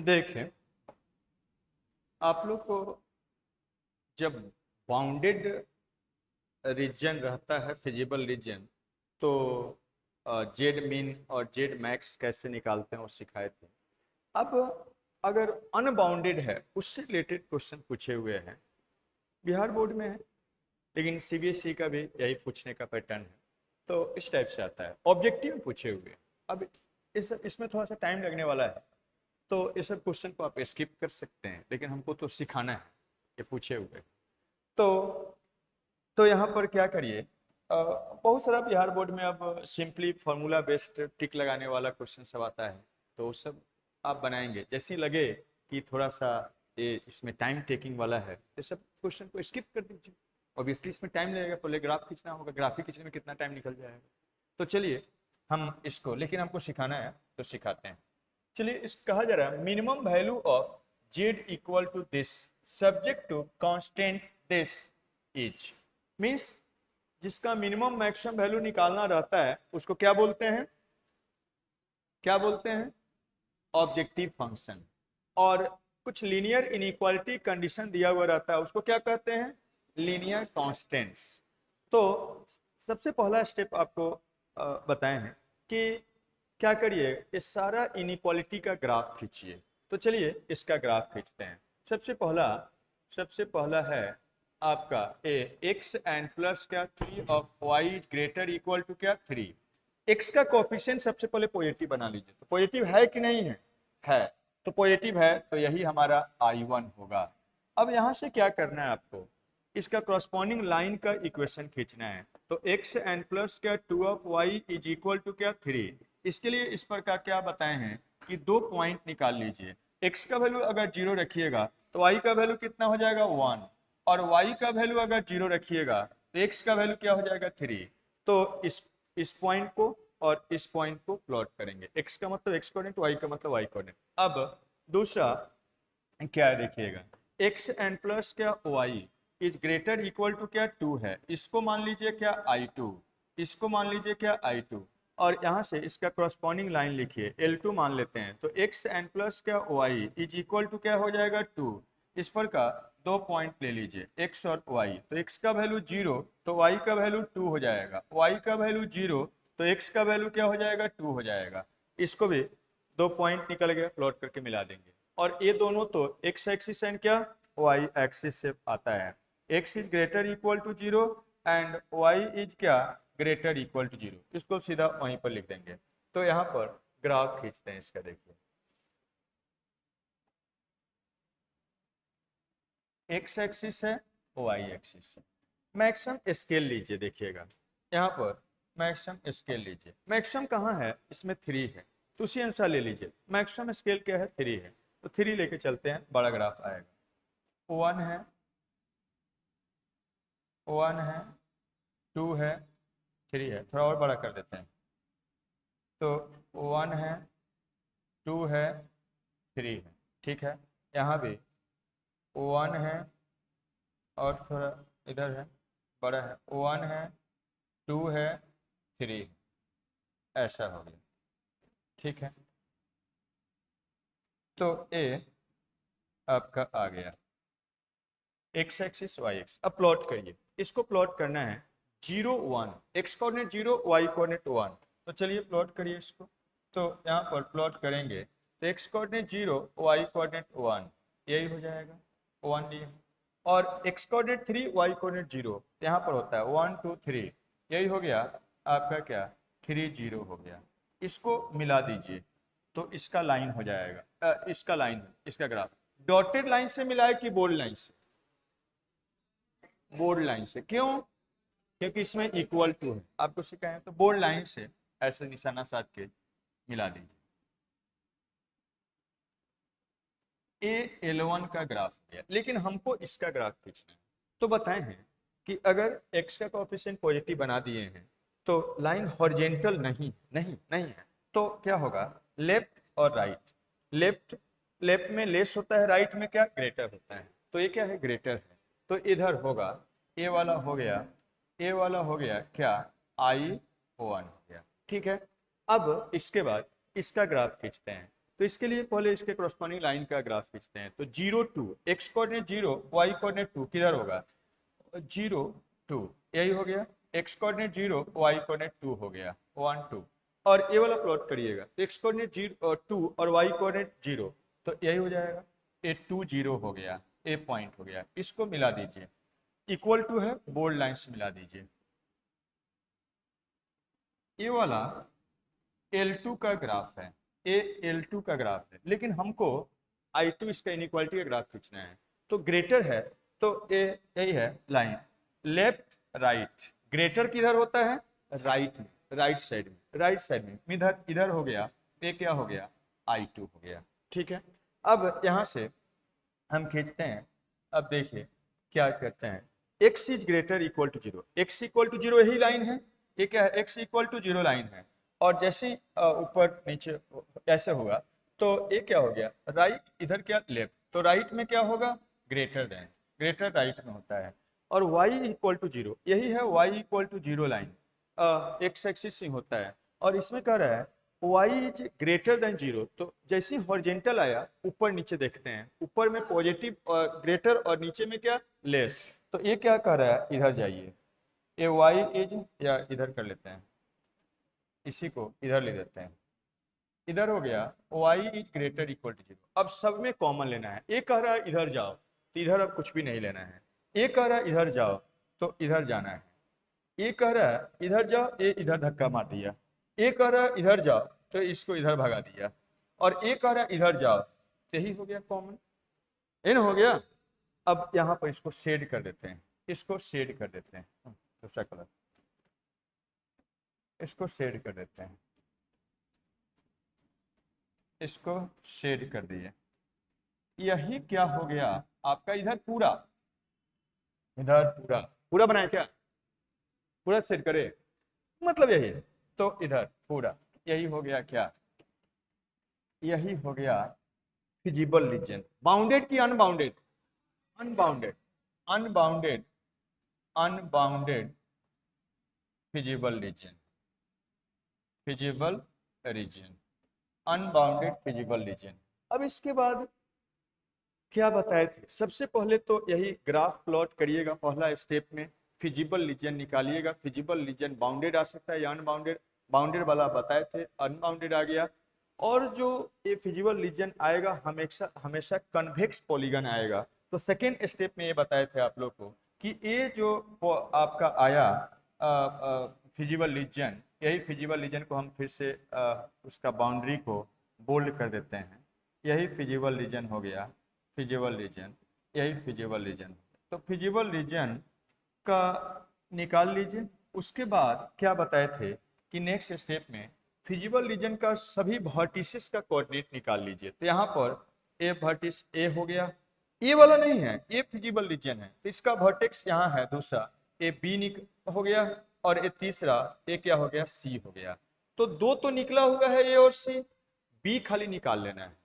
देखें, आप लोग को जब बाउंडेड रीजन रहता है, फिजिबल रीजन, तो जेड मीन और जेड मैक्स कैसे निकालते हैं वो सिखाए थे। अब अगर अनबाउंडेड है, उससे रिलेटेड क्वेश्चन पूछे हुए हैं, बिहार बोर्ड में है, लेकिन सीबीएसई का भी यही पूछने का पैटर्न है। तो इस टाइप से आता है, ऑब्जेक्टिव में पूछे हुए। अब इसमें थोड़ा सा टाइम लगने वाला है, तो इस सब क्वेश्चन को आप स्किप कर सकते हैं, लेकिन हमको तो सिखाना है ये पूछे हुए। तो यहाँ पर क्या करिए, बहुत सारा बिहार बोर्ड में अब सिंपली फार्मूला बेस्ड टिक लगाने वाला क्वेश्चन सब आता है, तो वो सब आप बनाएंगे। जैसे ही लगे कि थोड़ा सा ये इसमें टाइम टेकिंग वाला है, ये सब क्वेश्चन को स्किप कर दीजिए। ऑब्वियसली इसमें टाइम लगेगा, पहले ग्राफ खींचना होगा, ग्राफिक खींचने में कितना टाइम निकल जाएगा। तो चलिए हम इसको, लेकिन हमको सिखाना है तो सिखाते हैं। चलिए, इस कहा जा रहा है minimum value of z equal to this subject to constant this is, means जिसका मिनिमम मैक्सिमम वैल्यू निकालना रहता है उसको क्या बोलते हैं, क्या बोलते हैं, ऑब्जेक्टिव फंक्शन। और कुछ लीनियर इनइक्वालिटी कंडीशन दिया हुआ रहता है, उसको क्या कहते हैं, लीनियर कांस्टेंट्स। तो सबसे पहला स्टेप आपको बताए हैं कि क्या करिए, इस सारा इनइक्वालिटी का ग्राफ खींचिए। तो चलिए इसका ग्राफ खींचते हैं। सबसे पहला है आपका ए एक्स एंड प्लस क्या 3 of y greater equal to क्या 3। एक्स का कोफिशिएंट सबसे पहले पॉजिटिव बना लीजिए। तो पॉजिटिव है कि नहीं है, है। तो पॉजिटिव है तो यही हमारा I1 होगा। अब यहां से क्या करना है आपको, इसका करस्पॉन्डिंग लाइन का इक्वेशन खींचना है। तो एक्स एंड प्लस क्या 2 of y is equal to क्या 3। इसके लिए इस पर क्या बताए हैं कि दो पॉइंट निकाल लीजिए। एक्स का वैल्यू अगर 0 रखिएगा तो वाई का वैल्यू कितना हो जाएगा 1, और y का वैल्यू अगर 0 रखिएगा तो x का वैल्यू क्या हो जाएगा 3। तो इस पॉइंट को और इस पॉइंट को प्लॉट करेंगे। x का मतलब x कोऑर्डिनेट, y का मतलब y कोऑर्डिनेट। अब दूसरा क्या है देखिएगा, x एंड प्लस क्या y is greater equal to क्या 2 है, इसको मान लीजिए क्या I2, इसको मान लीजिए क्या I2, और यहाँ से इसका करस्पॉन्डिंग लाइन लिखिए L2 मान लेते हैं। तो x एंड प्लस क्या y इज इक्वल टू क्या हो जाएगा 2। इस पर का दो पॉइंट ले लीजिए x और y। तो x का वैल्यू 0 तो y का वैल्यू 2 हो जाएगा, y का वैल्यू 0 तो x का वैल्यू क्या हो जाएगा 2 हो जाएगा। इसको भी दो पॉइंट निकल गया, प्लॉट करके मिला देंगे। और ये दोनों तो x एक्सिस एंड क्या y एक्सिस से आता है। x is greater equal to 0 and y is क्या ग्रेटर इक्वल टू 0। इसको सीधा वहीं पर लिख देंगे। तो यहाँ पर ग्राफ खींचते हैं इसका, देखिए x एक्सिस है, y एक्सिस है। मैक्सिमम स्केल लीजिए, देखिएगा यहाँ पर मैक्सिमम स्केल लीजिए। मैक्सिमम कहाँ है, इसमें 3 है, तो उसी अनुसार ले लीजिए। मैक्सिमम स्केल क्या है 3 है, तो 3 लेके चलते हैं, बड़ा ग्राफ आएगा। 1 है, 1 है, 2 है, 3 है। थोड़ा और बड़ा कर देते हैं। तो 1 है, 2 है, 3 है, ठीक है। यहाँ भी 1 है और थोड़ा इधर है, बड़ा है। 1 है, 2 है, 3 है, ऐसा हो गया, ठीक है। तो ए आपका आ गया x एक्सिस y एक्सिस। अब प्लॉट करिए, इसको प्लॉट करना है 0 1, x कोऑर्डिनेट 0 y कोऑर्डिनेट 1। तो चलिए प्लॉट करिए इसको। तो यहाँ पर प्लॉट करेंगे तो x कोऑर्डिनेट 0 y कोऑर्डिनेट 1, यही हो जाएगा 1 लिए। और x कोऑर्डिनेट 3 y कोऑर्डिनेट 0 यहाँ पर होता है 1 2 3, यही हो गया आपका क्या 3 0 हो गया। इसको मिला दीजिए तो इसका लाइन हो जाएगा, इसका लाइन, इसका ग्राफ डॉटेड लाइन से मिला है कि बोल्ड लाइन से, बोल्ड लाइन से। क्यों, क्योंकि इसमें इक्वल टू है, आपको सिखाया तो बोल्ड लाइन से ऐसे निशाना साध के मिला दीजिए। A L1 का ग्राफ दिया, लेकिन हमको इसका ग्राफ खींचना है। तो बताए हैं कि अगर x का कोएफिशिएंट पॉजिटिव बना दिए हैं तो लाइन हॉरिजेंटल नहीं नहीं नहीं है, तो क्या होगा लेफ्ट और राइट, लेफ्ट लेफ्ट में लेस होता है, राइट में क्या ग्रेटर होता है। तो ये क्या है ग्रेटर है, तो इधर होगा ए वाला हो गया, ए वाला हो गया क्या I1 हो गया, ठीक है। अब इसके बाद इसका ग्राफ खींचते हैं। तो इसके लिए पहले इसके कॉरस्पॉन्डिंग लाइन का ग्राफ खींचते हैं। तो 0 2, एक्स कोऑर्डिनेट 0, वाई कोऑर्डिनेट 2 किधर होगा? 0 2, यही हो गया। एक्स कोऑर्डिनेट 0, वाई कोऑर्डिनेट 2 हो गया, 1 2। और ये वाला प्लॉट करिएगा, एक्स कोऑर्डिनेट 0 2 और वाई कोऑर्डिनेट 0, तो यही हो जाएगा। ये 2 0 हो गया, ए पॉइंट हो गया, इसको मिला दीजिए, इक्वल टू है, बोल्ड लाइन से मिला दीजिए। ये वाला L2 का ग्राफ है, ये L2 का ग्राफ है, लेकिन हमको I2 इसका इनइक्वालिटी का ग्राफ खींचना है। तो ग्रेटर है, तो ये यही है लाइन, लेफ्ट राइट। ग्रेटर किधर होता है? राइट में, राइट साइड में, राइट साइड में। इधर इधर हो गया, ये क्या हो गया? I2 हो गया। ठीक है, अब यहाँ से हम खींचते हैं। अब देखिए क्या करते हैं, x is greater equal to 0, x equal to 0 यही लाइन है, ये क्या है? x इक्वल टू 0 लाइन है। और जैसे ही ऊपर नीचे ऐसे होगा, तो ये क्या हो गया? राइट, इधर क्या? लेफ्ट। तो राइट में क्या होगा? ग्रेटर देन, ग्रेटर राइट में होता है। और y इक्वल टू 0, यही है y equal to 0 line, X axis ही होता है। और इसमें कह रहा है y इज ग्रेटर देन 0, तो जैसे हॉरिजेंटल आया, ऊपर नीचे देखते हैं, ऊपर में पॉजिटिव और ग्रेटर और नीचे में क्या? लेस। तो ये क्या कह रहा है? इधर जाइए, ये y इज, या इधर कर लेते हैं, इसी को इधर ले देते हैं, इधर हो गया y is greater equal to 0। अब सब में कॉमन लेना है। ये कह रहा है इधर जाओ, तो इधर अब कुछ भी नहीं लेना है। ये कह रहा है इधर जाओ, तो इधर जाना है। ये कह रहा है इधर जाओ, ये इधर धक्का मार दिया। ये कह रहा है इधर जाओ, तो इसको इधर भगा दिया। और ये कह रहा है इधर जाओ, यही हो गया कॉमन, इन हो गया। अब यहाँ पर इसको शेड कर देते हैं, इसको शेड कर देते हैं, दूसरा कलर, इसको शेड कर देते हैं, इसको शेड कर दिए। यही क्या हो गया आपका? इधर पूरा, इधर पूरा पूरा बनाए क्या? पूरा शेड करे, मतलब यही है। तो इधर पूरा यही हो गया क्या? यही हो गया फिजिबल रीजन। बाउंडेड की unbounded? Unbounded, unbounded, unbounded feasible region, feasible reason, unbounded feasible region. अब इसके बाद क्या बताए थे? सबसे पहले तो यही ग्राफ प्लॉट करिएगा, पहला स्टेप में फिजिबल रीजन निकालिएगा। फिजिबल रीजन बाउंडेड आ सकता है या अनबाउंडेड, बाउंडेड वाला बताए थे, अनबाउंडेड आ गया। और जो ये फिजिबल रीजन आएगा हमेशा हमेशा कन्वेक्स पॉलीगन आएगा। तो सेकेंड स्टेप में ये बताए थे आप लोग को कि ये जो आपका आया फिजिबल रीजन, यही फिजिबल रीजन को हम फिर से उसका बाउंड्री को बोल्ड कर देते हैं। यही फिजिबल रीजन हो गया, फिजिबल रीजन, यही फिजिबल रीजन। तो फिजिबल रीजन का निकाल लीजिए। उसके बाद क्या बताए थे कि नेक्स्ट स्टेप में फिजिबल रीजन का सभी वर्टिसेस का कोऑर्डिनेट निकाल लीजिए। तो यहाँ पर ए वर्टिस ए हो गया, ए वाला नहीं है, ये फिजिबल रीजन है, तो इसका वर्टेक्स यहाँ है दूसरा, ए बी हो गया, और ये तीसरा ए क्या हो गया? सी हो गया। तो दो तो निकला हुआ है, ए और सी, बी खाली निकाल लेना है।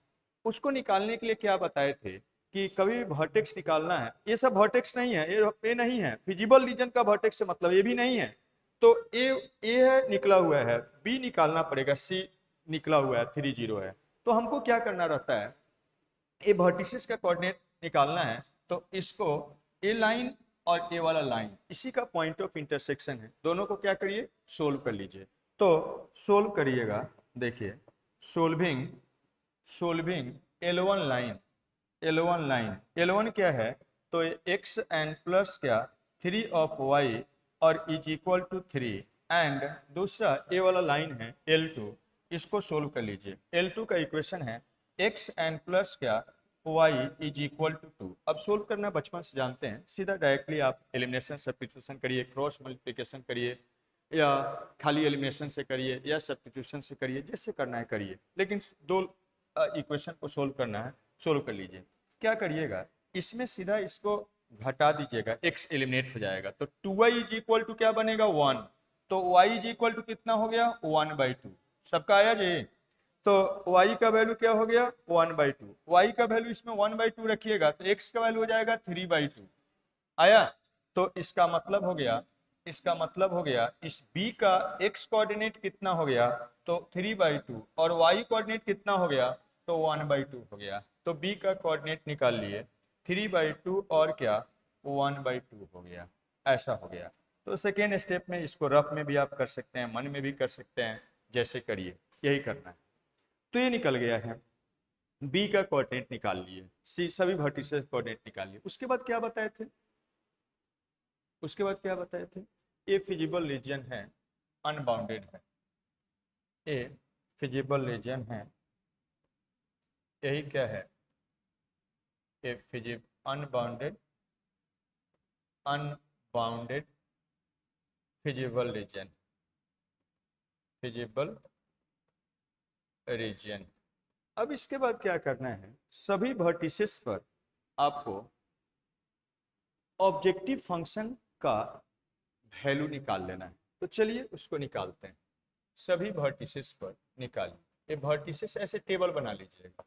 उसको निकालने के लिए क्या बताए थे कि कभी भी वर्टेक्स निकालना है, ये सब वर्टेक्स नहीं है, ये नहीं है फिजिबल रीजन का वर्टेक्स से मतलब, ये भी नहीं है। तो ए है निकला हुआ है, बी निकालना पड़ेगा, सी निकला हुआ है, 3 0 है। तो हमको क्या करना रहता है? ए वर्टिसेस का कोऑर्डिनेट निकालना है। तो इसको ए लाइन और ए वाला लाइन, इसी का पॉइंट ऑफ इंटरसेक्शन है, दोनों को क्या करिए? सोल्व कर लीजिए। तो सोल्व करिएगा, देखिए solving, solving L1 line, L1 line, L1 क्या है? तो x एंड प्लस क्या 3 ऑफ y और इज इक्वल टू 3, एंड दूसरा ए वाला लाइन है L2, इसको सोल्व कर लीजिए। L2 का इक्वेशन है x एंड प्लस क्या y इज इक्वल टू 2। अब सोल्व करना बचपन से जानते हैं, सीधा डायरेक्टली आप एलिमिनेशन सब्स्टिट्यूशन करिए, क्रॉस मल्टीप्लिकेशन करिए, या खाली एलिमिनेशन से करिए, या सब्स्टिट्यूशन से करिए, जैसे करना है करिए, लेकिन दो इक्वेशन को सोल्व करना है, सोल्व कर लीजिए। क्या करिएगा? इसमें सीधा इसको घटा दीजिएगा, x एलिमिनेट हो जाएगा। तो 2y इज इक्वल टू क्या बनेगा? 1। तो y इज इक्वल टू कितना हो गया? 1/2। सबका आया जी? तो y का वैल्यू क्या हो गया? 1/2। y का वैल्यू इसमें 1/2 रखिएगा, तो x का वैल्यू हो जाएगा 3/2। आया? तो इसका मतलब हो गया, इसका मतलब हो गया इस b का x कोऑर्डिनेट कितना हो गया? तो 3/2, और y कोऑर्डिनेट कितना हो गया? तो 1/2 हो गया। तो बी का कोऑर्डिनेट निकाल लिए, 3/2 और क्या 1/2 हो गया, ऐसा हो गया। तो सेकेंड स्टेप में इसको रफ में भी आप कर सकते हैं, मन में भी कर सकते हैं, जैसे करिए, यही करना है। तो ये निकल गया है, बी का कोऑर्डिनेट निकाल लिए, सी सभी वर्टिसेस कोऑर्डिनेट निकाल लिए। उसके बाद क्या बताए थे, उसके बाद क्या बताए थे, ए फिजिबल रीजन है, अनबाउंडेड है, ए फिजिबल रीजन है, यही क्या है, a feasible unbounded, unbounded feasible region, feasible region. अब इसके बाद क्या करना है, सभी वर्टिसेस पर आपको ऑब्जेक्टिव फंक्शन का वैल्यू निकाल लेना है। तो चलिए उसको निकालते हैं, सभी वर्टिसेस पर निकालिए। ये वर्टिसेस ऐसे टेबल बना लीजिएगा,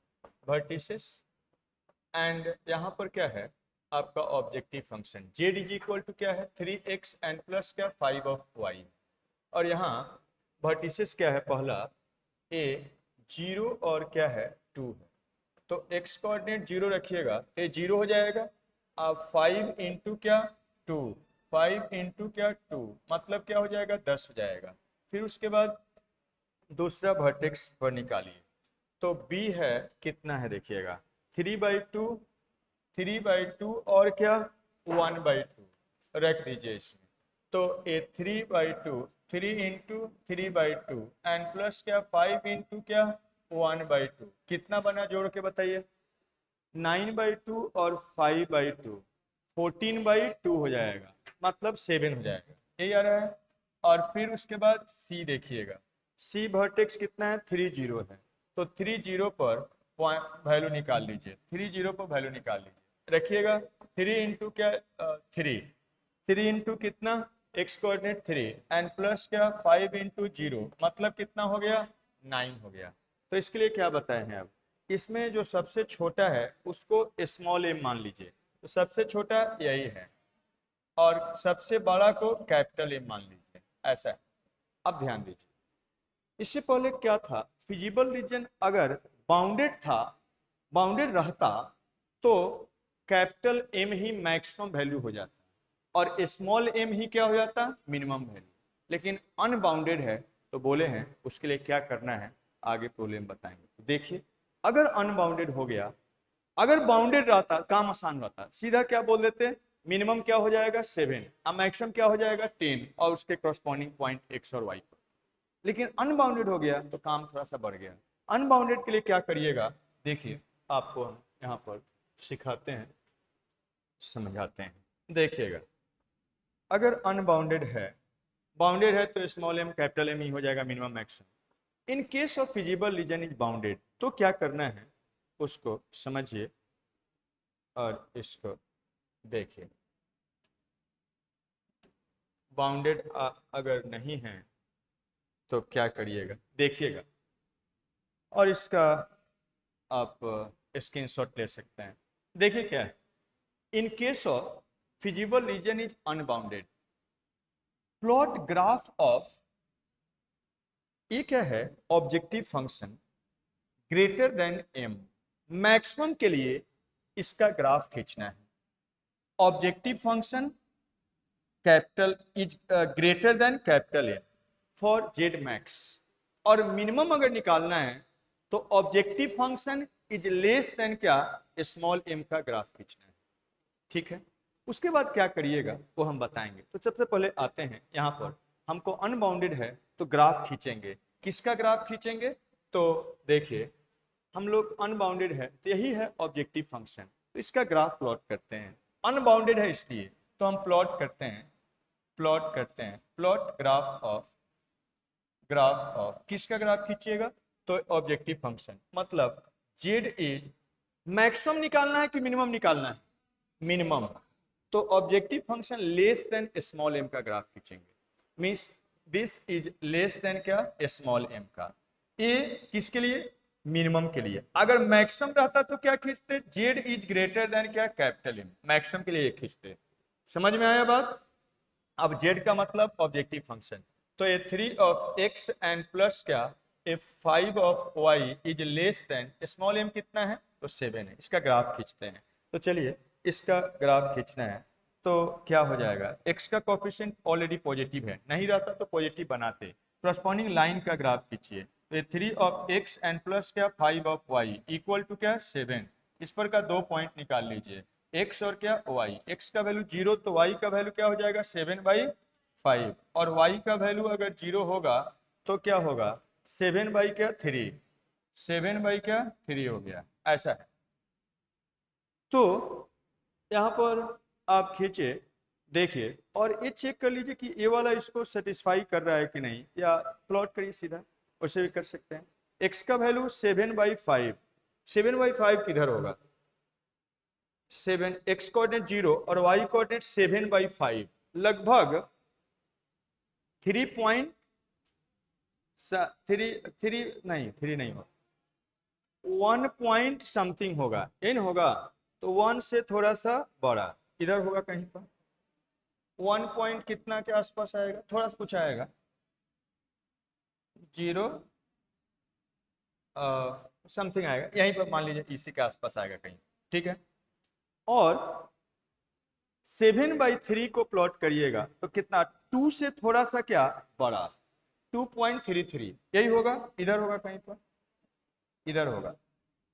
वर्टिसेस एंड यहाँ पर क्या है आपका objective function z is equal to क्या है 3x एंड प्लस क्या 5 ऑफ y। और यहाँ वर्टिसेस क्या है, पहला a 0 और क्या है 2 है। तो x कोऑर्डिनेट 0 रखिएगा, ये 0 हो जाएगा। अब 5 इंटू क्या 2, 5 इंटू क्या 2 मतलब क्या हो जाएगा 10 हो जाएगा। फिर उसके बाद दूसरा वर्टेक्स पर निकालिए, तो b है कितना है देखिएगा 3/2, 3/2 और क्या 1/2 रख दीजिए इसमें। तो ये 3/2, 3 इंटू 3/2 एंड प्लस क्या 5 इंटू क्या 1/2 कितना बना जोड़ के बताइए, 9/2 और 5/2 14/2 हो जाएगा, मतलब 7 हो जाएगा, यही आ रहा है। और फिर उसके बाद सी देखिएगा, सी वर्टेक्स कितना है 30 है। तो 30 पर वैल्यू निकाल लीजिए, 30 पर वैल्यू निकाल लीजिए, रखिएगा 3 इंटू क्या 3 इंटू कितना एक्स कोऑर्डिनेट 3 एंड प्लस क्या 5 इंटू 0 मतलब कितना हो गया 9 हो गया। तो इसके लिए क्या बताए हैं, अब इसमें जो सबसे छोटा है उसको स्मॉल एम मान लीजिए, तो सबसे छोटा यही है और सबसे बड़ा को कैपिटल एम मान लीजिए, ऐसा है। अब ध्यान दीजिए, इससे पहले क्या था, फिजिबल रीजन अगर बाउंडेड था, बाउंडेड रहता तो कैपिटल एम ही मैक्सिमम वैल्यू हो जाता और स्मॉल एम ही क्या हो जाता मिनिमम वैल्यू। लेकिन अनबाउंडेड है तो बोले हैं उसके लिए क्या करना है, आगे प्रॉब्लम बताएंगे। तो देखिए, अगर अनबाउंडेड हो गया, अगर बाउंडेड रहता काम आसान रहता, सीधा क्या बोल देते मिनिमम क्या हो जाएगा 7 और मैक्सिमम क्या हो जाएगा 10 और उसके कॉरस्पॉन्डिंग पॉइंट एक्स और वाई पर। लेकिन अनबाउंडेड हो गया तो काम थोड़ा सा बढ़ गया। अनबाउंडेड के लिए क्या करिएगा, देखिए आपको हम यहाँ पर सिखाते हैं, समझाते हैं, देखिएगा। अगर अनबाउंडेड है, बाउंडेड है तो स्मॉल एम कैपिटल एम ही हो जाएगा minimum maximum. In case of feasible region is bounded तो क्या करना है उसको समझिए और इसको देखिए। बाउंडेड अगर नहीं है तो क्या करिएगा देखिएगा, और इसका आप स्क्रीनशॉट ले सकते हैं। देखिए क्या है, in case of feasible region is unbounded, plot graph of, ये क्या है objective function greater than m, maximum के लिए इसका ग्राफ खींचना है। Objective function capital is greater than capital m for z max, और मिनिमम अगर निकालना है तो objective function is less than क्या स्मॉल एम का ग्राफ खींचना है। ठीक है, उसके बाद क्या करिएगा वो हम बताएंगे। तो सबसे पहले आते हैं यहाँ पर, हमको अनबाउंडेड है तो ग्राफ खींचेंगे, किसका ग्राफ खींचेंगे, तो देखिए हम लोग अनबाउंडेड है तो यही है ऑब्जेक्टिव फंक्शन, तो इसका ग्राफ प्लॉट करते हैं। अनबाउंडेड है इसलिए तो हम प्लॉट करते हैं, प्लॉट करते हैं, plot graph of, graph of किसका ग्राफ खींचिएगा, तो ऑब्जेक्टिव फंक्शन, मतलब जेड इज मैक्सिमम निकालना है कि मिनिमम निकालना है, मिनिमम। तो objective function less than small m का ग्राफ खींचेंगे, means this is less than क्या स्मॉल एम का, ये किसके लिए मिनिमम के लिए। अगर मैक्सिमम रहता तो क्या खींचते, जेड इज ग्रेटर देन क्या कैपिटल एम, मैक्सिमम के लिए ये खींचते। समझ में आया बात। अब जेड का मतलब ऑब्जेक्टिव फंक्शन, तो ये 3 ऑफ एक्स एंड प्लस क्या if 5 of y is less than small m कितना है तो 7 है। इसका ग्राफ खींचते हैं। तो चलिए इसका ग्राफ खींचना है तो क्या हो जाएगा, x का कोफिशिएंट ऑलरेडी पॉजिटिव है, नहीं रहता तो पॉजिटिव बनाते। कॉरस्पॉन्डिंग लाइन का ग्राफ खींचिए तो 3 ऑफ x एंड प्लस क्या 5 ऑफ y इक्वल टू क्या 7। इस पर का 2 पॉइंट निकाल लीजिए, x और क्या y। x का वैल्यू 0 तो y का वैल्यू क्या हो जाएगा 7/5 और y का वैल्यू अगर 0 होगा तो क्या होगा 7/3, 7/3 हो गया, ऐसा है। तो यहाँ पर आप खींचे देखिए और ये चेक कर लीजिए कि ये वाला इसको सेटिस्फाई कर रहा है कि नहीं, या प्लॉट करिए सीधा, उसे भी कर सकते हैं। x का वैल्यू 7/5, 7/5 किधर होगा 7, x कोऑर्डिनेट 0 और y कोऑर्डिनेट 7/5, लगभग 3 नहीं होगा 1 पॉइंट समथिंग होगा, इन होगा तो 1 से थोड़ा सा बड़ा इधर होगा कहीं पर, 1 पॉइंट कितना के आसपास आएगा, थोड़ा सा कुछ आएगा 0 समथिंग आएगा, यहीं पर मान लीजिए इसी के आसपास आएगा कहीं, ठीक है। और 7/3 को प्लॉट करिएगा तो कितना 2 से थोड़ा सा क्या बड़ा 2.33, यही होगा, इधर होगा कहीं पर, इधर होगा,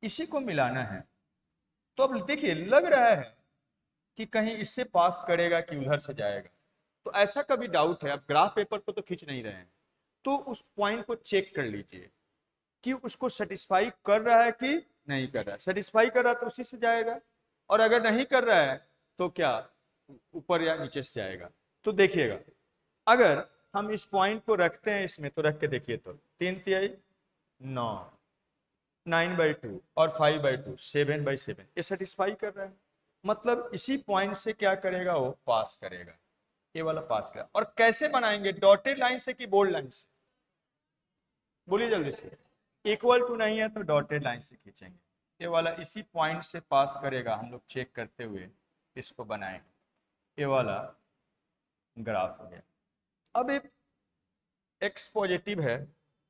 इसी को मिलाना है। तो अब देखिए लग रहा है कि कहीं इससे पास करेगा कि उधर से जाएगा, तो ऐसा कभी डाउट है, अब ग्राफ पेपर पर तो खींच नहीं रहे हैं, तो उस पॉइंट को चेक कर लीजिए कि उसको सेटिस्फाई कर रहा है कि नहीं कर रहा है। सेटिस्फाई कर रहा है तो उसी से जाएगा, और अगर नहीं कर रहा है तो क्या ऊपर या नीचे से जाएगा। तो देखिएगा अगर हम इस पॉइंट को रखते हैं इसमें, तो रख के देखिए तो 3×3 9, 9/2 और 5/2 7/7, ये सेटिस्फाई कर रहा है, मतलब इसी पॉइंट से क्या करेगा वो पास करेगा, ये वाला पास करेगा। और कैसे बनाएंगे, डॉटेड लाइन से कि बोल्ड लाइन से, बोलिए जल्दी से। इक्वल टू नहीं है तो डॉटेड लाइन से खींचेंगे, ये वाला इसी पॉइंट से पास करेगा, हम लोग चेक करते हुए इसको बनाएंगे, ये वाला ग्राफ हो गया। अब एक x पॉजिटिव है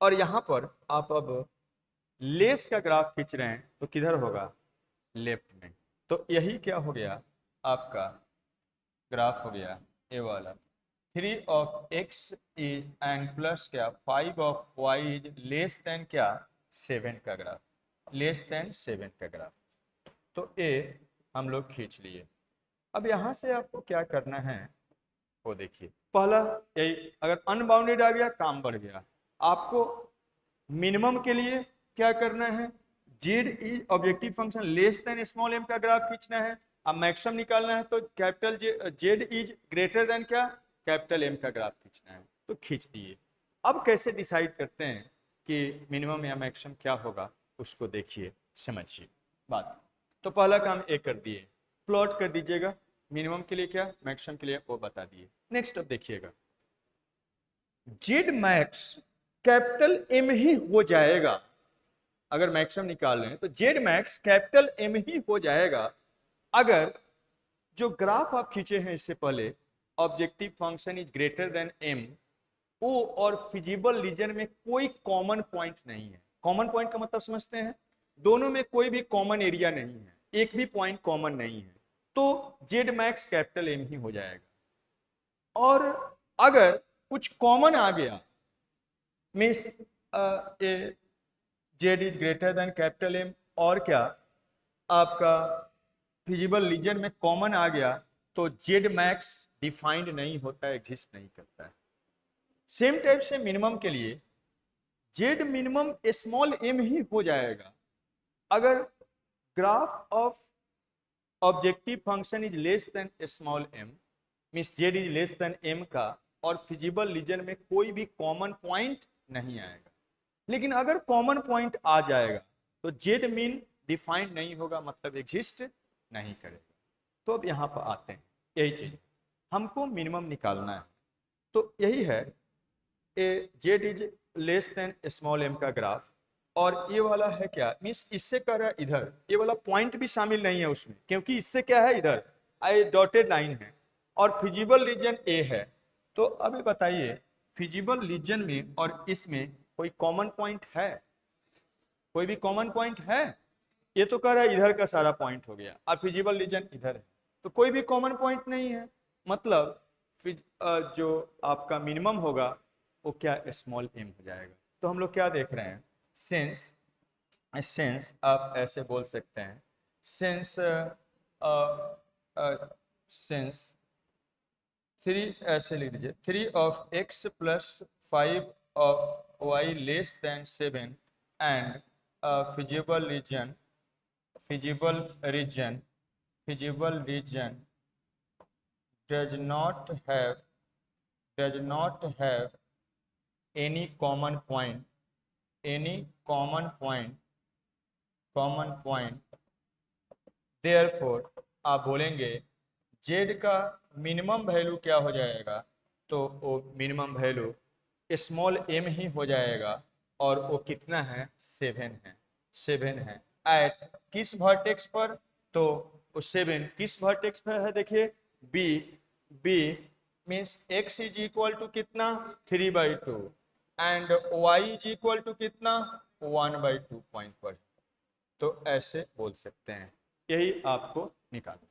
और यहाँ पर आप अब लेस का ग्राफ खींच रहे हैं तो किधर होगा लेफ्ट में, तो यही क्या हो गया आपका ग्राफ हो गया ये वाला 3 of x is and plus क्या 5 of y is less than क्या 7 का ग्राफ, लेस देन 7 का ग्राफ। तो ये हम लोग खींच लिए। अब यहाँ से आपको क्या करना है वो देखिए, पहला यही, अगर अनबाउंडेड आ गया काम बढ़ गया। आपको मिनिमम के लिए क्या करना है, z is objective function less than small m का ग्राफ खींचना है। अब मैक्सिमम निकालना है तो capital z is greater than क्या कैपिटल एम का ग्राफ खींचना है, तो खींच दिए। अब कैसे डिसाइड करते हैं कि मिनिमम या मैक्सिमम क्या होगा, उसको देखिए समझिए बात। तो पहला काम ये कर दिए, प्लॉट कर दीजिएगा, मिनिमम के लिए क्या मैक्सिमम के लिए वो बता दिए। नेक्स्ट अब देखिएगा जेड मैक्स कैपिटल एम ही हो जाएगा, अगर मैक्सिमम निकाल रहे हैं तो जेड मैक्स कैपिटल एम ही हो जाएगा अगर जो ग्राफ आप खींचे हैं इससे पहले objective function is greater than M, ओ और फिजिबल रीजन में कोई कॉमन पॉइंट नहीं है। कॉमन पॉइंट का मतलब समझते हैं, दोनों में कोई भी कॉमन एरिया नहीं है, एक भी पॉइंट कॉमन नहीं है, तो जेड मैक्स कैपिटल एम ही हो जाएगा। और अगर कुछ कॉमन आ गया means z is greater than capital m और क्या आपका फिजिबल रीजन में कॉमन आ गया तो जेड मैक्स डिफाइंड नहीं होता है, एग्जिस्ट नहीं करता है। सेम टाइप से मिनिमम के लिए जेड मिनिमम स्मॉल एम ही हो जाएगा अगर graph of objective function is less than small m, means z is less than m का और फिजिबल रीजन में कोई भी कॉमन पॉइंट नहीं आएगा। लेकिन अगर कॉमन पॉइंट आ जाएगा तो जेड मीन डिफाइंड नहीं होगा, मतलब एग्जिस्ट नहीं करेगा। तो अब यहाँ पर आते हैं, यही चीज हमको मिनिमम निकालना है, तो यही है z is less than small m का ग्राफ, और ये वाला है क्या मीन्स इससे कह रहा है इधर, ये वाला पॉइंट भी शामिल नहीं है उसमें क्योंकि इससे क्या है इधर आई डॉटेड लाइन है और फिजिबल रीजन ए है। तो अभी बताइए फिजिबल रीजन में और इसमें कोई कॉमन पॉइंट है? कोई भी कॉमन पॉइंट है? ये तो कह रहा है इधर का सारा पॉइंट हो गया, अब फिजिबल रीजन इधर है, तो कोई भी कॉमन पॉइंट नहीं है। मतलब जो आपका मिनिमम होगा वो क्या स्मॉल एम हो जाएगा। तो हम लोग क्या देख रहे हैं, सिंस सिंस आप ऐसे बोल सकते हैं, सिंस सिंस थ्री, ऐसे लिख दीजिए, 3 of x plus 5 of y less than 7 and feasible region feasible region feasible region does not have any common point therefore आप बोलेंगे z का मिनिमम वैल्यू क्या हो जाएगा, तो वो मिनिमम वैल्यू स्मॉल m ही हो जाएगा, और वो कितना है, 7 है एट किस वर्टेक्स पर, तो 7 किस वर्टेक्स पर है, देखिए B, B means x is equal to कितना, 3/2 and y is equal to कितना, 1/2 पॉइंट पर। तो ऐसे बोल सकते हैं, यही आपको निकालना।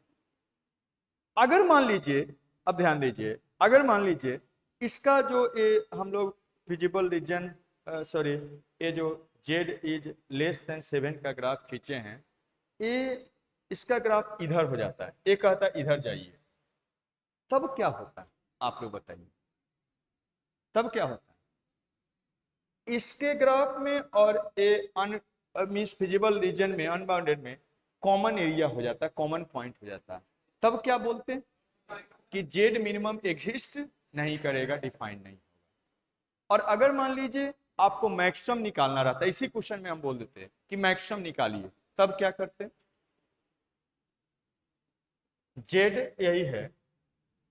अगर मान लीजिए, अब ध्यान दीजिए, अगर मान लीजिए इसका जो ये हम लोग फिजिबल रीजन सॉरी ये जो z इज लेस देन 7 का ग्राफ खींचे हैं, ये इसका ग्राफ इधर हो जाता है, ये कहता है इधर जाइए, तब क्या होता है आप लोग बताइए, तब क्या होता है इसके ग्राफ में और ए अन मीन्स फिजिबल रीजन में, अनबाउंडेड में कॉमन एरिया हो जाता है, कॉमन पॉइंट हो जाता है, तब क्या बोलते हैं कि जेड मिनिमम एग्जिस्ट नहीं करेगा, डिफाइन नहीं होगा। और अगर मान लीजिए आपको मैक्सिमम निकालना रहता है, इसी क्वेश्चन में हम बोल देते हैं कि मैक्सिमम निकालिए, तब क्या करते हैं, जेड यही है,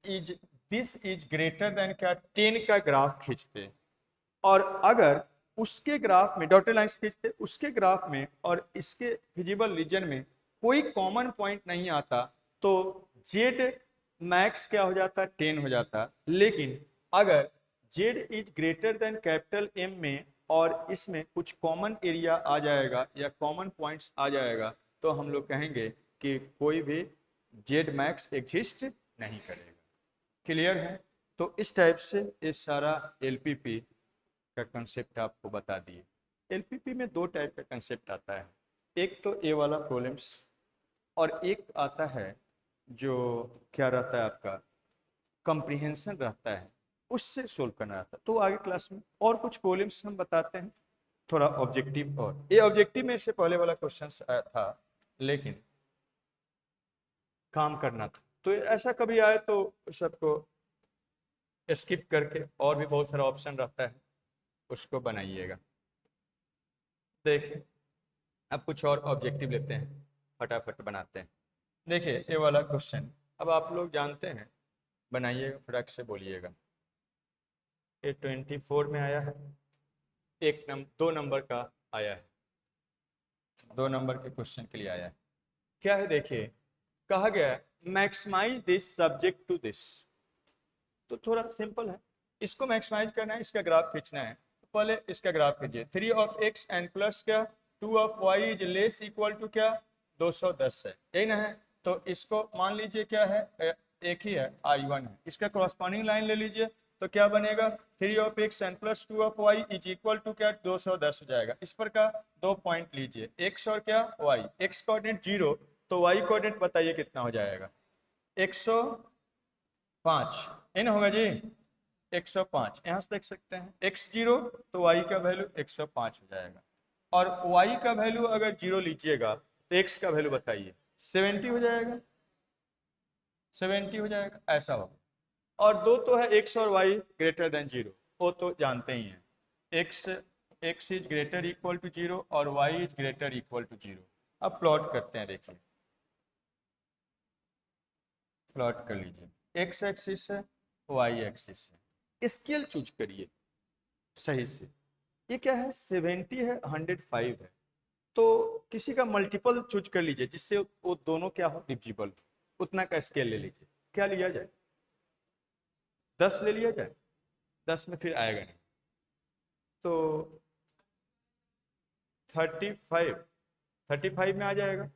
is this is greater than क्या, 10 का ग्राफ खींचते, और अगर उसके ग्राफ में डॉटेड लाइंस खींचते, उसके ग्राफ में और इसके फिजिबल रीजन में कोई कॉमन पॉइंट नहीं आता, तो जेड मैक्स क्या हो जाता है, 10 हो जाता। लेकिन अगर z is greater than capital m में और इसमें कुछ कॉमन एरिया आ जाएगा या कॉमन पॉइंट्स आ जाएगा, तो हम लोग कहेंगे कि कोई भी जेड मैक्स एग्जिस्ट नहीं करेगा। क्लियर है? तो इस टाइप से ये सारा एलपीपी का कंसेप्ट आपको बता दिए। एलपीपी में दो टाइप का कंसेप्ट आता है, एक तो ए वाला प्रॉब्लम्स, और एक आता है जो क्या रहता है आपका कंप्रीहेंशन रहता है, उससे सोल्व करना रहता है। तो आगे क्लास में और कुछ प्रॉब्लम्स हम बताते हैं, थोड़ा ऑब्जेक्टिव, और ये ऑब्जेक्टिव में से पहले वाला क्वेश्चन आया था, लेकिन काम करना था, तो ऐसा कभी आए तो सबको स्किप करके, और भी बहुत सारा ऑप्शन रहता है उसको बनाइएगा। देखिए अब कुछ और ऑब्जेक्टिव लेते हैं, फटाफट बनाते हैं। देखिए ये वाला क्वेश्चन अब आप लोग जानते हैं, बनाइएगा फटाक से बोलिएगा। ये 24 में आया है, 2 नंबर का आया है, 2 नंबर के क्वेश्चन के लिए आया है। क्या है देखिए, कहा गया है maximise this subject to this, तो थोड़ा सिंपल है, इसको मैक्सिमाइज करना है, इसका ग्राफ खींचना है। तो पहले इसका ग्राफ खींचिए, 3 of x एंड प्लस क्या 2 of y is less equal to क्या 210 है, यही ना है। तो इसको मान लीजिए क्या है, एक ही है I1 है, इसका कॉरस्पॉन्डिंग लाइन ले लीजिए, तो क्या बनेगा 3 of x and plus 2 of y is equal to क्या 210 हो जाएगा। इस पर का 2 पॉइंट लीजिए, x और क्या y, x कोऑर्डिनेट 0, तो y कोऑर्डिनेट बताइए कितना हो जाएगा, 105 इन होगा जी, 105 यहाँ से देख सकते हैं, x0 तो y का वैल्यू 105 हो जाएगा, और y का वैल्यू अगर 0 लीजिएगा तो x का वैल्यू बताइए 70 हो जाएगा, 70 हो जाएगा, ऐसा होगा। और दो तो है x और y ग्रेटर देन 0, वो तो जानते ही हैं, x is greater equal to 0 और y is greater equal to 0। अब प्लॉट करते हैं, देखिए प्लॉट कर लीजिए, x एक्सिस है, y एक्सिस है, स्केल चूज करिए सही से। ये क्या है 70 है, 105 है, तो किसी का मल्टीपल चूज कर लीजिए जिससे वो दोनों क्या हो डिविजिबल, उतना का स्केल ले लीजिए। क्या लिया जाए, 10 ले लिया जाए, 10 में फिर आएगा नहीं, तो 35 में आ जाएगा।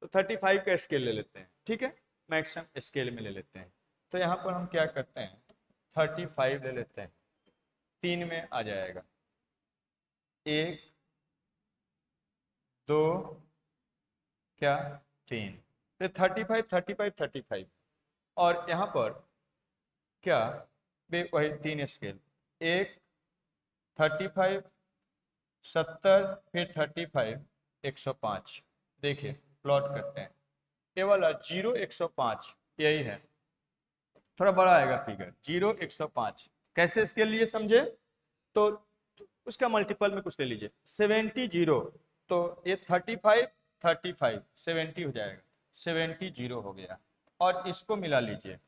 तो 35 का स्केल ले लेते हैं, ठीक है, मैक्सिमम स्केल में ले लेते हैं। तो यहाँ पर हम क्या करते हैं, 35 ले लेते हैं, 3 में आ जाएगा, 1 2 क्या 3, फिर 35 और यहाँ पर क्या भी वही 3 स्केल, 1 35 70 फिर 35 105। देखिए प्लॉट करते हैं, ये वाला 0 105 यही है, थोड़ा बड़ा आएगा फिगर, 0 105 कैसे स्केल लिए समझे, तो उसका मल्टीपल में कुछ ले लीजिए, 70 0, तो ये 35 70 हो जाएगा, 70 0 हो गया। और इसको मिला लीजिए,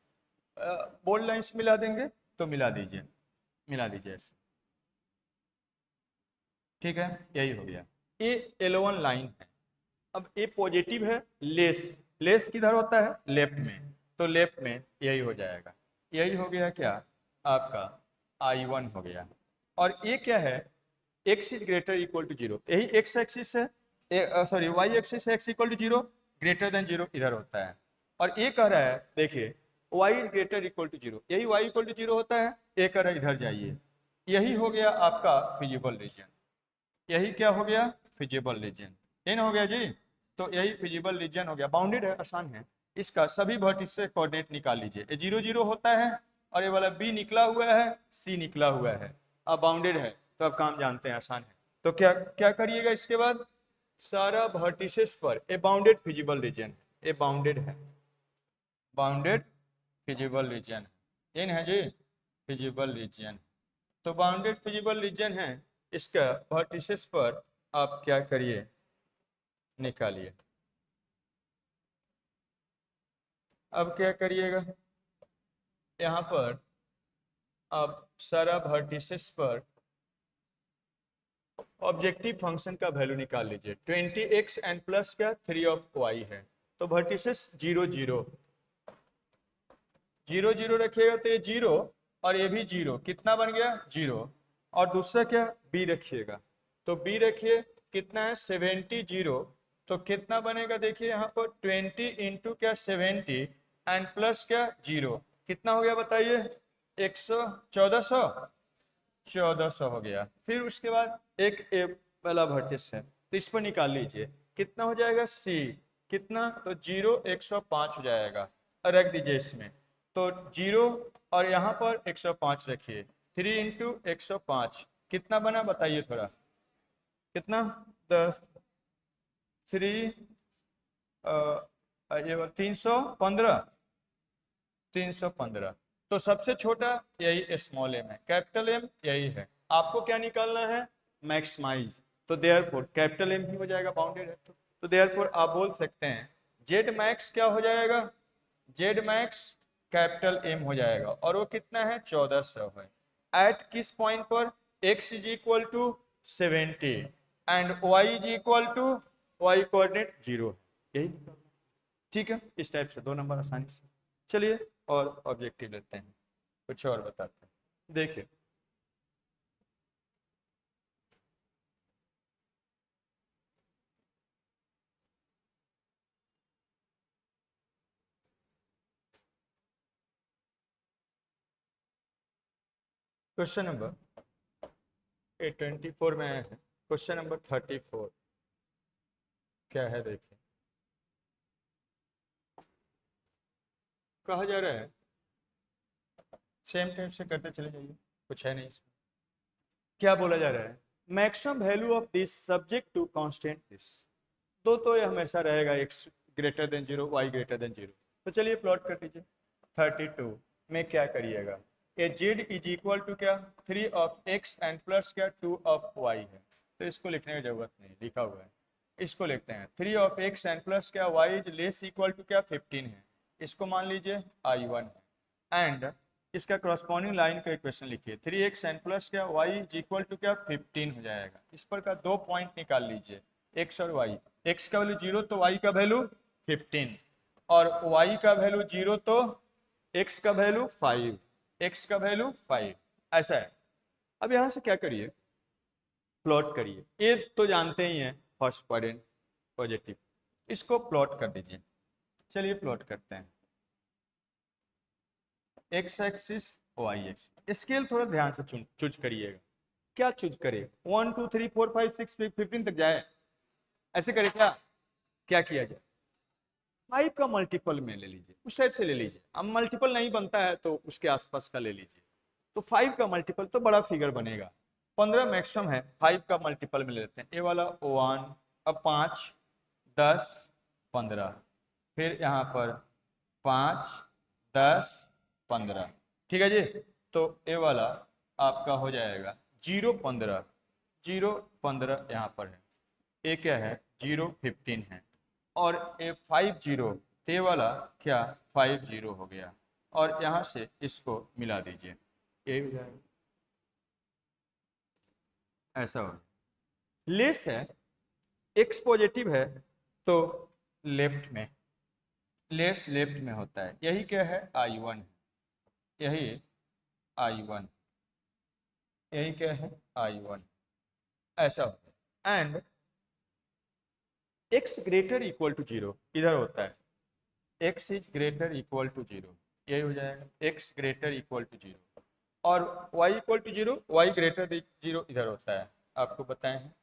बोल्ड लाइन्स मिला देंगे तो मिला दीजिए ऐसे, ठीक है, यही हो गया। ये L1 लाइन है। अब ए पॉजिटिव है, लेस किधर होता है, लेफ्ट में, तो लेफ्ट में यही हो जाएगा, यही हो गया क्या आपका I1 हो गया। और ये क्या है, x is greater equal to 0, यही x एक्सिस है, सॉरी y एक्सिस है, x equal to 0, greater than 0 इधर होता है। और ये कह रहा है देखिए y is greater equal to 0, यही y इक्वल टू 0 होता है, ये कह रहा है इधर जाइए, यही हो गया आपका फिजिबल रीजन, यही क्या हो गया फिजिबल रीजन, इन हो गया जी। तो यही फिजिबल रीजन हो गया, बाउंडेड है, आसान है। इसका सभी वर्टिस से कोऑर्डिनेट निकाल लीजिए, ये 0 0 होता है और ये वाला बी निकला हुआ है, सी निकला हुआ है, अब बाउंडेड है तो अब काम जानते हैं, आसान है। तो क्या क्या करिएगा इसके बाद, सारा वर्टिसेस पर a bounded feasible region, a bounded है, बाउंडेड फिजिबल रीजन, इन है जी फिजिबल रीजन। तो बाउंडेड फिजिबल रीजन है, इसका वर्टिसेस पर आप क्या करिए निकालिए। अब क्या करिएगा, यहाँ पर आप सारा वर्टिसेस पर ऑब्जेक्टिव फंक्शन का वैल्यू निकाल लीजिए, 20x एंड प्लस क्या 3 ऑफ y है, तो वर्टिसेस 0 0 0 0 रखिएगा तो ये 0 और ये भी 0, कितना बन गया 0, और दूसरा क्या b रखिएगा, तो b रखिए कितना है 70 0, तो कितना बनेगा देखिए यहाँ पर 20 इंटू क्या 70 एंड प्लस क्या 0, कितना हो गया बताइए 1400 हो गया। फिर उसके बाद एक ए वाला वर्टिस है, तो इस पर निकाल लीजिए, कितना हो जाएगा c, कितना तो 0 105 हो जाएगा, और रख दीजिए इसमें, तो 0 और यहाँ पर 105 रखिए, 3 इंटू 105 कितना बना बताइए थोड़ा, कितना 10 3 ये 315, तो सबसे छोटा यही स्मॉल एम है, कैपिटल एम यही है, आपको क्या निकालना है मैक्सिमाइज, तो देयरफॉर कैपिटल एम ही हो जाएगा, बाउंडेड है तो देयरफॉर आप बोल सकते हैं जेड मैक्स क्या हो जाएगा, जेड मैक्स कैपिटल एम हो जाएगा, और वो कितना है 1400 है, एट किस पॉइंट पर, x is equal to 70 and y is equal to y coordinate 0, यही, ठीक है। इस टाइप से 2 नंबर आसानी से। चलिए और ऑब्जेक्टिव लेते हैं, कुछ और बताते हैं, देखिए क्वेश्चन नंबर 24 में है, क्वेश्चन नंबर 34 क्या है देखिए, कहा जा रहा है, सेम टाइप से करते चले जाइए, कुछ है नहीं इसमें, क्या बोला जा रहा है, maximum value of this subject to constant this, तो ये हमेशा रहेगा x greater than 0 y greater than 0, तो चलिए प्लॉट कर दीजिए। 32 में क्या करिएगा, ए z इज इक्वल टू क्या 3 ऑफ x एंड प्लस क्या 2 ऑफ y है, तो इसको लिखने की जरूरत नहीं, लिखा हुआ है, इसको लिखते हैं 3 ऑफ x एंड प्लस क्या y is less equal to क्या 15 है, इसको मान लीजिए I1 है, एंड इसका करस्पॉन्डिंग लाइन का इक्वेशन लिखिए, 3x एंड प्लस क्या y इज इक्वल टू क्या 15 हो जाएगा, इस पर का 2 पॉइंट निकाल लीजिए, x और y, x का वैल्यू 0 तो y का वैल्यू 15, और y का वैल्यू 0 तो x का वैल्यू 5, x का वैल्यू 5, ऐसा है। अब यहां से क्या करिए, प्लॉट करिए। ए तो जानते ही हैं फर्स्ट क्वाड्रेंट पॉजिटिव, इसको प्लॉट कर दीजिए। चलिए प्लॉट करते हैं। X axis y axis, scale थोड़ा ध्यान से चूज करिएगा। क्या चूज करे? 1 2 3 4 5 6 15 तक जाए, ऐसे करे क्या? क्या किया जाए? 5 का मल्टीपल में ले लीजिए, उस टाइप से ले लीजिए। अब मल्टीपल नहीं बनता है तो उसके आसपास का ले लीजिए। तो 5 का मल्टीपल तो बड़ा फिगर बनेगा। 15 मैक्सिमम है, 5 का मल्टीपल में ले लेते हैं। ये वाला 1, अब 5 10 15, फिर यहाँ पर 5 10 15, ठीक है जी। तो ये वाला आपका हो जाएगा 0 15, 0 15 यहाँ पर है। ये क्या है? 0 15 है। और ये 5 0, ये वाला क्या 5 0 हो गया। और यहाँ से इसको मिला दीजिए, ये हो जाएगा, ऐसा हो। लेस है, एक्स पॉजिटिव है तो लेफ्ट में, लेस लेफ्ट में होता है। यही क्या है? I1, यही I1, यही क्या है? I1, ऐसा होता है। And x greater equal to 0 इधर होता है, x is greater equal to 0, यही हो जाएगा x ग्रेटर इक्वल टू 0। और y equal to 0, y greater 0 इधर होता है, आपको बताए हैं।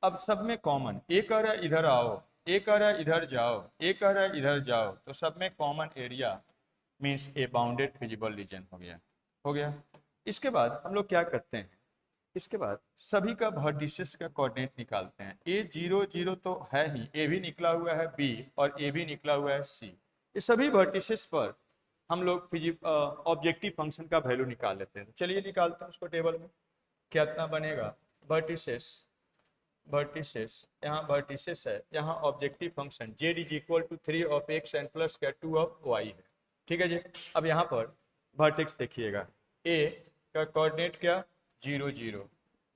अब सब में कॉमन, एक कह रहा है इधर आओ, एक कह रहा है इधर जाओ, एक कह रहा है इधर जाओ, तो सब में common area means a bounded feasible region हो गया, हो गया। इसके बाद हम लोग क्या करते हैं? इसके बाद सभी का वर्टिसेस का कोऑर्डिनेट निकालते हैं। ए 0 0 तो है ही, ए भी निकला हुआ है बी, और ए भी निकला हुआ है सी। ये सभी वर्टिसेस पर हम लोग ऑब्जेक्टिव फंक्शन का वैल्यू निकाल लेते हैं। तो चलिए निकालते हैं उसको टेबल में। कितना बनेगा? वर्टिसेस, वर्टिसेस, यहाँ वर्टिसेस है, यहाँ objective function z is equal to 3 of x and plus क्या 2 ऑफ y है, ठीक है जी। अब यहाँ पर वर्टेक्स देखिएगा, a का कोऑर्डिनेट क्या 0 0,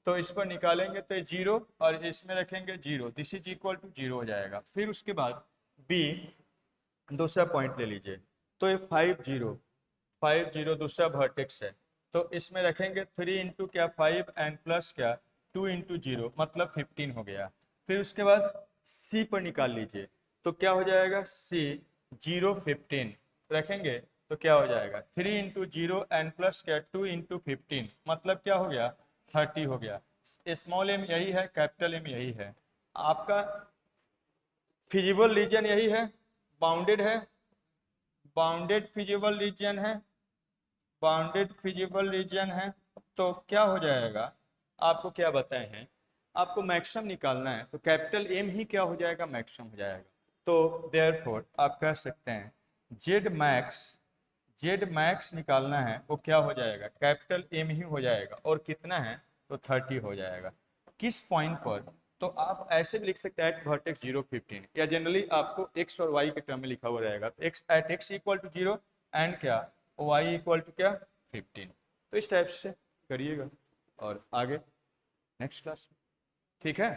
तो इस पर निकालेंगे तो 0 और इसमें रखेंगे 0, दिस इज इक्वल टू 0 हो जाएगा। फिर उसके बाद b दूसरा पॉइंट ले लीजिए, तो ये 5 0, 5 0 दूसरा वर्टेक्स है, तो इसमें रखेंगे 3 इंटू क्या 5 एंड प्लस क्या 2 इंटू 0, मतलब 15 हो गया। फिर उसके बाद सी पर निकाल लीजिए, तो क्या हो जाएगा? सी 0 15 रखेंगे तो क्या हो जाएगा? 3 इंटू 0 एंड प्लस क्या 2 इंटू 15, मतलब क्या हो गया? 30 हो गया। स्मॉल एम यही है, कैपिटल एम यही है। आपका फिजिबल रीजन यही है, बाउंडेड है, बाउंडेड फिजिबल रीजन है, बाउंडेड फिजिबल रीजन है। तो क्या हो जाएगा? आपको क्या बताए हैं? आपको मैक्सिमम निकालना है, तो कैपिटल एम ही क्या हो जाएगा? मैक्सिमम हो जाएगा। तो देयरफॉर आप कह सकते हैं जेड मैक्स, जेड मैक्स निकालना है वो क्या हो जाएगा? कैपिटल एम ही हो जाएगा। और कितना है? तो 30 हो जाएगा। किस पॉइंट पर? तो आप ऐसे भी लिख सकते हैं एट वर्टेक्स 0 15, या जनरली आपको x और y के टर्म में लिखा हुआ रहेगा, तो x at x equal to 0 and क्या y इक्वल टू क्या 15। तो इस टाइप से करिएगा और आगे नेक्स्ट क्लास में, ठीक है।